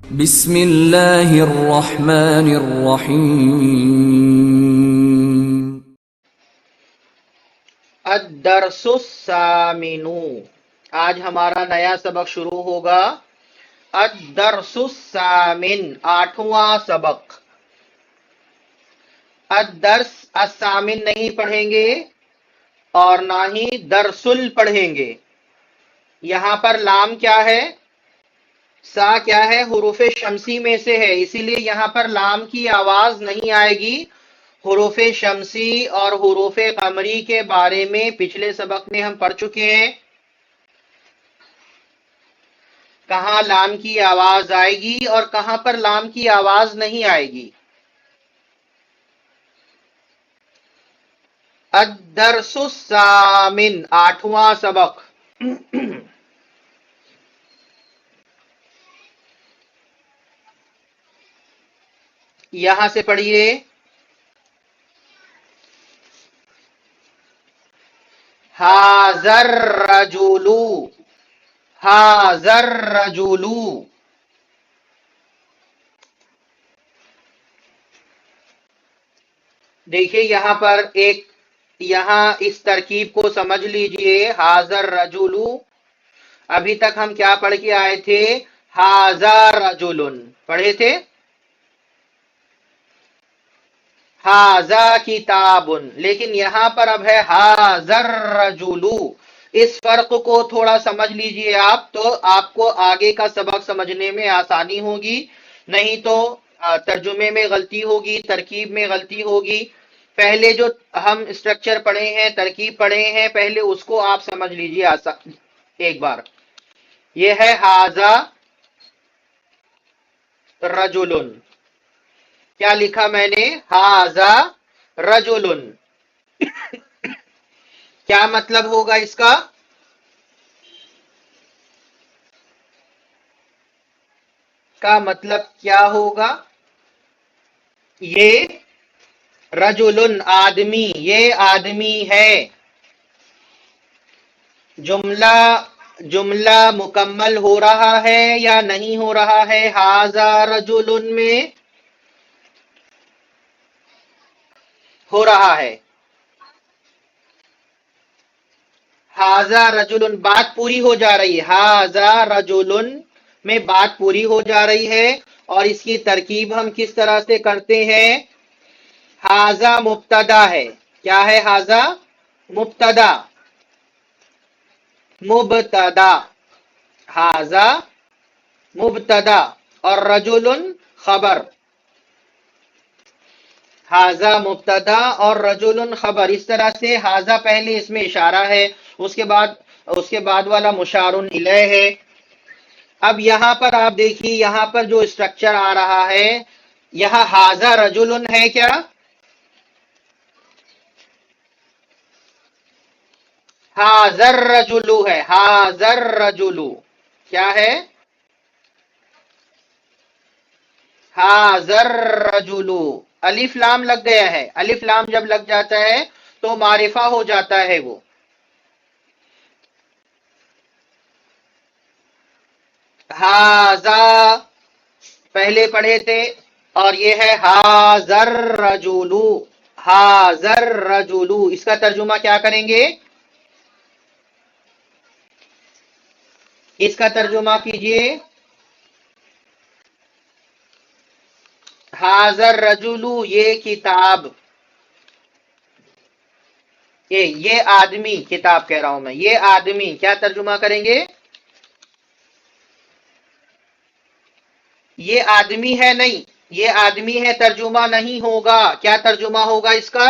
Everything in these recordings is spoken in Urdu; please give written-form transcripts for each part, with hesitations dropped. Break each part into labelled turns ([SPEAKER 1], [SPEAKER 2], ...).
[SPEAKER 1] بسم اللہ الرحمن الرحیم۔
[SPEAKER 2] الدرس الثامن، آج ہمارا نیا سبق شروع ہوگا۔ الدرس الثامن، آٹھواں سبق۔ الدرس الثامن نہیں پڑھیں گے اور نہ ہی درسل پڑھیں گے۔ یہاں پر لام کیا ہے، سا کیا ہے، حروف شمسی میں سے ہے، اسی لیے یہاں پر لام کی آواز نہیں آئے گی۔ حروف شمسی اور حروف قمری کے بارے میں پچھلے سبق میں ہم پڑھ چکے ہیں، کہاں لام کی آواز آئے گی اور کہاں پر لام کی آواز نہیں آئے گی۔ الدرس الثامن، آٹھواں سبق۔ یہاں سے پڑھیے، ھذا الرجل، ھذا الرجل۔ دیکھیے یہاں پر یہاں اس ترکیب کو سمجھ لیجئے، ھذا الرجل۔ ابھی تک ہم کیا پڑھ کے آئے تھے، ھذا رجل پڑھے تھے، ھذا کتاب، لیکن یہاں پر اب ہے ھذا الرجل۔ اس فرق کو تھوڑا سمجھ لیجئے آپ، تو آپ کو آگے کا سبق سمجھنے میں آسانی ہوگی، نہیں تو ترجمے میں غلطی ہوگی، ترکیب میں غلطی ہوگی۔ پہلے جو ہم اسٹرکچر پڑھے ہیں، ترکیب پڑھے ہیں، پہلے اس کو آپ سمجھ لیجئے ایک بار۔ یہ ہے ھذا رجل، کیا لکھا میں نے، ھذا رجل۔ کیا مطلب ہوگا اس کا مطلب کیا ہوگا، یہ رجل آدمی، یہ آدمی ہے۔ جملہ مکمل ہو رہا ہے یا نہیں ہو رہا ہے، ھذا رجل میں ہو رہا ہے، ھذا رجل بات پوری ہو جا رہی ہے، ھذا رجل میں بات پوری ہو جا رہی ہے۔ اور اس کی ترکیب ہم کس طرح سے کرتے ہیں، ھذا مبتدا ہے، کیا ہے، ھذا مبتدا، مبتدا، ھذا مبتدا، اور رجل خبر، ھذا مبتدا اور رجل خبر۔ اس طرح سے ھذا پہلے اس میں اشارہ ہے، اس کے بعد والا مشار الیہ ہے۔ اب یہاں پر آپ دیکھیے، یہاں پر جو اسٹرکچر آ رہا ہے، یہاں ھذا رجل ہے، کیا، ھذا الرجل ہے، ھذا الرجل کیا ہے، ھذا الرجل۔ الف لام لگ گیا ہے، الف لام جب لگ جاتا ہے تو معرفہ ہو جاتا ہے وہ۔ ھذا پہلے پڑھے تھے، اور یہ ہے ھذا الرجل، ھذا الرجل۔ اس کا ترجمہ کیا کریں گے، اس کا ترجمہ کیجئے، ھذا الرجل یہ کتاب، یہ آدمی، کتاب کہہ رہا ہوں میں، یہ آدمی، کیا ترجمہ کریں گے، یہ آدمی ہے، نہیں، یہ آدمی ہے ترجمہ نہیں ہوگا، کیا ترجمہ ہوگا اس کا،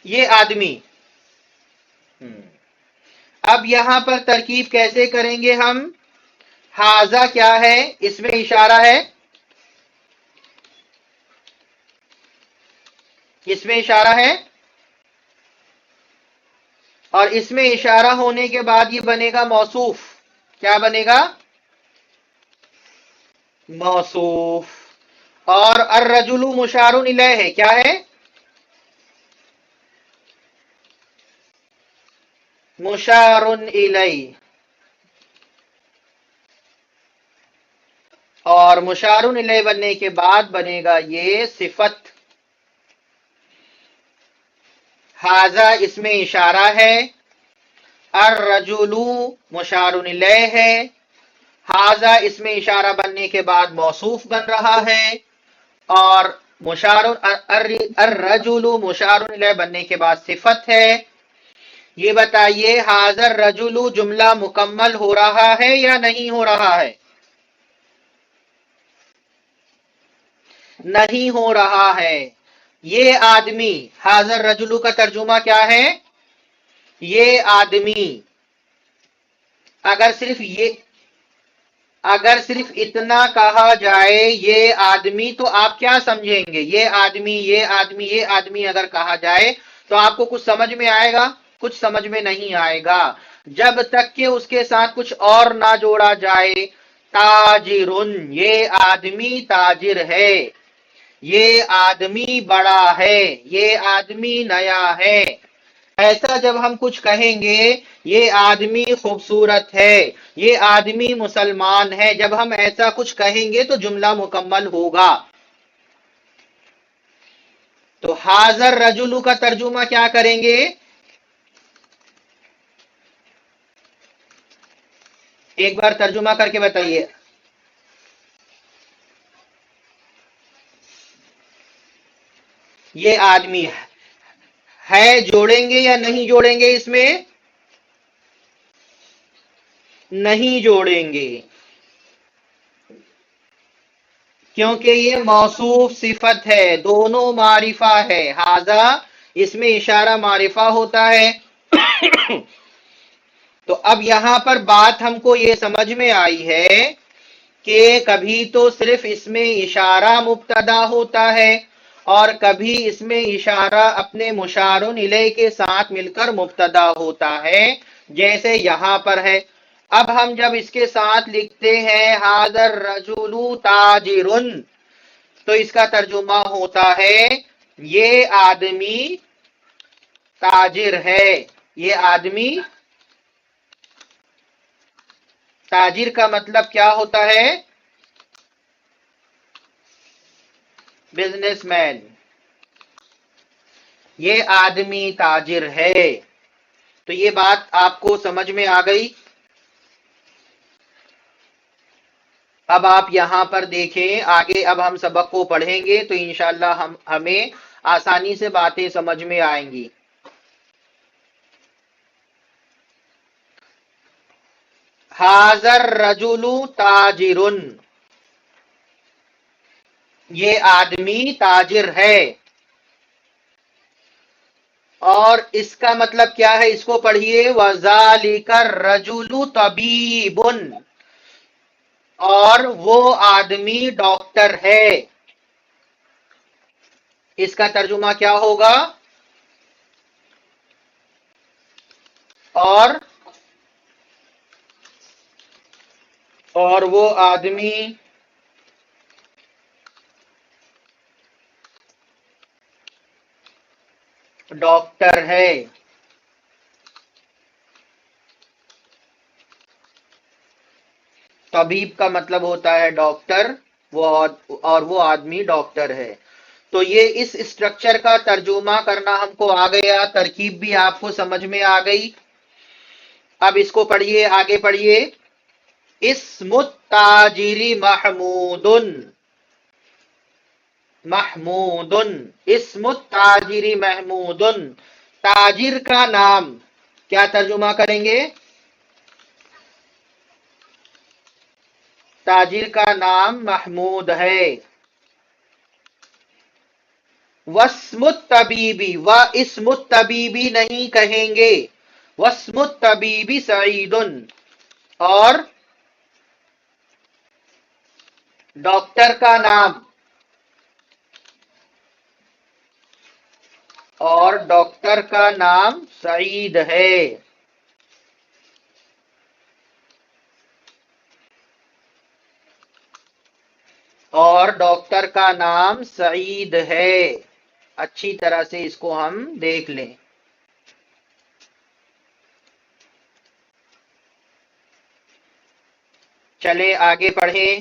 [SPEAKER 2] یہ آدمی۔ اب یہاں پر ترکیب کیسے کریں گے ہم، ھذا کیا ہے، اس میں اشارہ ہے، اس میں اشارہ ہے، اور اس میں اشارہ ہونے کے بعد یہ بنے گا موصوف، کیا بنے گا، موصوف۔ اور الرجل مشار الیہ ہے، کیا ہے، مشار الیہ۔ اور مشارن الیہ بننے کے بعد بنے گا یہ صفت. ھذا اس میں اشارہ ہے، الرجل مشارن الیہ ہے، ھذا اس میں اشارہ بننے کے بعد موصوف بن رہا ہے، اور الرجل مشارن الیہ بننے کے بعد صفت ہے. یہ بتائیے ھذا الرجل جملہ مکمل ہو رہا ہے یا نہیں ہو رہا ہے؟ نہیں ہو رہا ہے. یہ آدمی، ھذا الرجل کا ترجمہ کیا ہے؟ یہ آدمی. اگر صرف اتنا کہا جائے یہ آدمی، تو آپ کیا سمجھیں گے؟ یہ آدمی، یہ آدمی، یہ آدمی اگر کہا جائے تو آپ کو کچھ سمجھ میں آئے گا؟ کچھ سمجھ میں نہیں آئے گا جب تک کہ اس کے ساتھ کچھ اور نہ جوڑا جائے. تاجرن، یہ آدمی تاجر ہے، یہ آدمی بڑا ہے، یہ آدمی نیا ہے. ایسا جب ہم کچھ کہیں گے، یہ آدمی خوبصورت ہے، یہ آدمی مسلمان ہے، جب ہم ایسا کچھ کہیں گے تو جملہ مکمل ہوگا. تو حاضر رجلو کا ترجمہ کیا کریں گے؟ ایک بار ترجمہ کر کے بتائیے. یہ آدمی ہے جوڑیں گے یا نہیں جوڑیں گے؟ اس میں نہیں جوڑیں گے کیونکہ یہ موصوف صفت ہے، دونوں معرفہ ہے. ھذا اس میں اشارہ معرفہ ہوتا ہے. تو اب یہاں پر بات ہم کو یہ سمجھ میں آئی ہے کہ کبھی تو صرف اس میں اشارہ مبتدا ہوتا ہے، اور کبھی اس میں اشارہ اپنے مشارن الیہ کے ساتھ مل کر مبتدا ہوتا ہے، جیسے یہاں پر ہے. اب ہم جب اس کے ساتھ لکھتے ہیں ھذا الرجل تاجر، تو اس کا ترجمہ ہوتا ہے یہ آدمی تاجر ہے. یہ آدمی تاجر کا مطلب کیا ہوتا ہے؟ Business man. یہ آدمی تاجر ہے. تو یہ بات آپ کو سمجھ میں آ گئی؟ اب آپ یہاں پر دیکھیں، آگے اب ہم سبق کو پڑھیں گے تو انشاءاللہ ہمیں آسانی سے باتیں سمجھ میں آئیں گی. ھذا الرجل تاجر، یہ آدمی تاجر ہے. اور اس کا مطلب کیا ہے؟ اس کو پڑھیے. وَذَلِكَ الرَّجُلُ طَبِيبٌ، اور وہ آدمی ڈاکٹر ہے. اس کا ترجمہ کیا ہوگا؟ اور وہ آدمی ڈاکٹر ہے. طبیب کا مطلب ہوتا ہے ڈاکٹر، اور وہ آدمی ڈاکٹر ہے. تو یہ اس اسٹرکچر کا ترجمہ کرنا ہم کو آ گیا، ترکیب بھی آپ کو سمجھ میں آ گئی. اب اس کو پڑھیے، آگے پڑھیے. اسم التاجر محمود، محمود، اسم التاجر محمود، تاجر کا نام کیا ترجمہ کریں گے؟ تاجر کا نام محمود ہے. واسم الطبیبی، و اسم الطبیبی نہیں کہیں گے، واسم الطبیبی سعید، اور ڈاکٹر کا نام، اور ڈاکٹر کا نام سعید ہے. اور ڈاکٹر کا نام سعید ہے. اچھی طرح سے اس کو ہم دیکھ لیں. چلے آگے پڑھیں.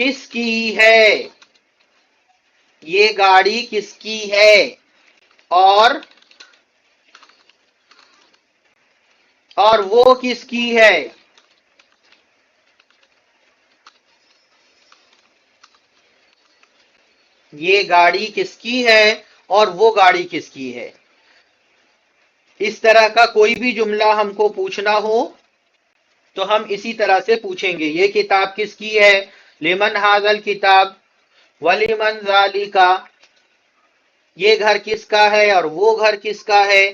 [SPEAKER 2] کس کی ہے، یہ گاڑی کس کی ہے، اور وہ کس کی ہے، یہ گاڑی کس کی ہے اور وہ گاڑی کس کی ہے۔ اس طرح کا کوئی بھی جملہ ہم کو پوچھنا ہو تو ہم اسی طرح سے پوچھیں گے، یہ کتاب کس کی ہے، لمن ھذا الکتاب ولمن ذالک، یہ گھر کس کا ہے اور وہ گھر کس کا ہے۔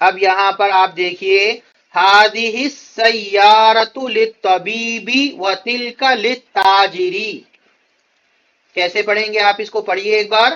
[SPEAKER 2] اب یہاں پر آپ دیکھیے، ھذہ السیارۃ للطبیب وتلک للتاجر، کیسے پڑھیں گے آپ اس کو، پڑھیے ایک بار۔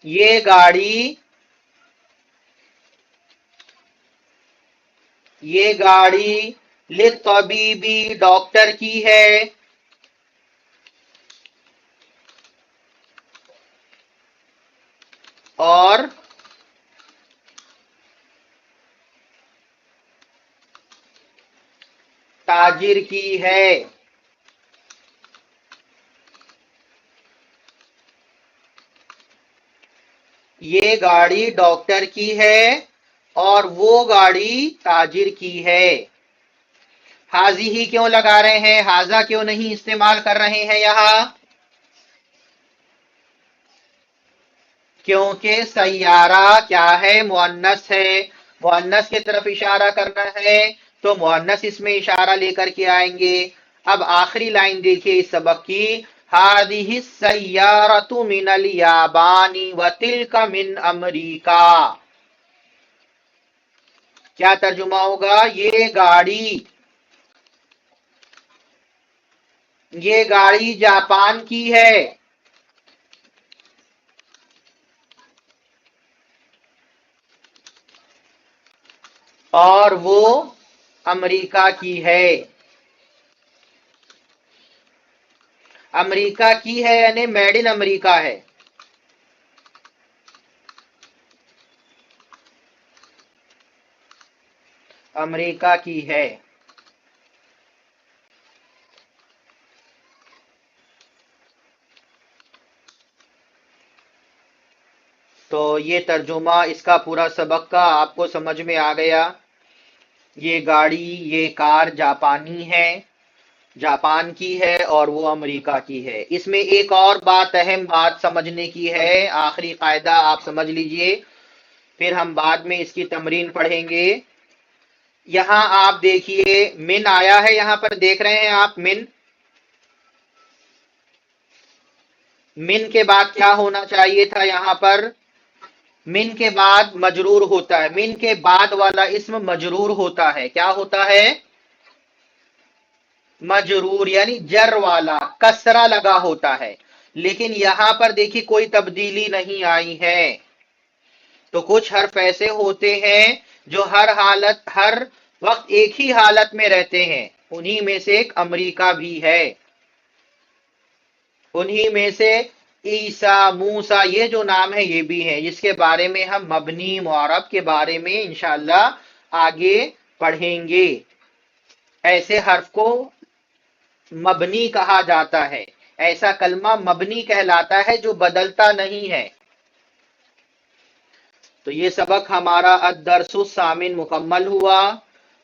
[SPEAKER 2] یہ گاڑی للطبیبی، ڈاکٹر کی ہے، اور تاجر کی ہے۔ یہ گاڑی ڈاکٹر کی ہے اور وہ گاڑی تاجر کی ہے۔ حاضی ہی کیوں لگا رہے ہیں، حاضہ کیوں نہیں استعمال کر رہے ہیں یہاں، کیونکہ سیارہ کیا ہے، مؤنث ہے، مؤنث کی طرف اشارہ کرنا ہے تو مؤنث اس میں اشارہ لے کر کے آئیں گے۔ اب آخری لائن دیکھیے اس سبق کی، ھذہ السیارۃ من الیابان وتلک من امریکا، کیا ترجمہ ہوگا، یہ گاڑی جاپان کی ہے اور وہ امریکہ کی ہے۔ امریکہ کی ہے یعنی میڈ ان امریکہ ہے۔ امریکہ کی ہے۔ تو یہ ترجمہ اس کا پورا سبق کا آپ کو سمجھ میں آ گیا۔ یہ گاڑی، یہ کار جاپانی ہے، جاپان کی ہے اور وہ امریکہ کی ہے۔ اس میں ایک اور بات، اہم بات سمجھنے کی ہے، آخری قاعدہ آپ سمجھ لیجئے، پھر ہم بعد میں اس کی تمرین پڑھیں گے۔ یہاں آپ دیکھیے من آیا ہے، یہاں پر دیکھ رہے ہیں آپ من کے بعد کیا ہونا چاہیے تھا، یہاں پر من کے بعد مجرور ہوتا ہے، من کے بعد والا اسم مجرور ہوتا ہے، کیا ہوتا ہے، مجرور یعنی جر والا، کسرہ لگا ہوتا ہے، لیکن یہاں پر دیکھیے کوئی تبدیلی نہیں آئی ہے۔ تو کچھ حرف ایسے ہوتے ہیں جو ہر وقت ایک ہی حالت میں رہتے ہیں، انہی میں سے ایک امریکہ بھی ہے، انہی میں سے عیسیٰ، موسیٰ، یہ جو نام ہے یہ بھی ہیں، جس کے بارے میں ہم مبنی معرب کے بارے میں انشاءاللہ آگے پڑھیں گے۔ ایسے حرف کو مبنی کہا جاتا ہے، ایسا کلمہ مبنی کہلاتا ہے جو بدلتا نہیں ہے۔ تو یہ سبق ہمارا الدرس الثامن مکمل ہوا۔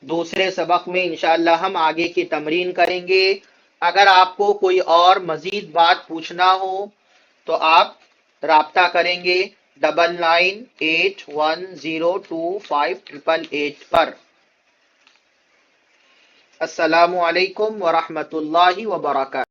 [SPEAKER 2] دوسرے سبق میں انشاءاللہ ہم آگے کی تمرین کریں گے۔ اگر آپ کو کوئی اور مزید بات پوچھنا ہو تو آپ رابطہ کریں گے 9981025888 پر۔ السلام علیکم ورحمۃ اللہ وبرکاتہ۔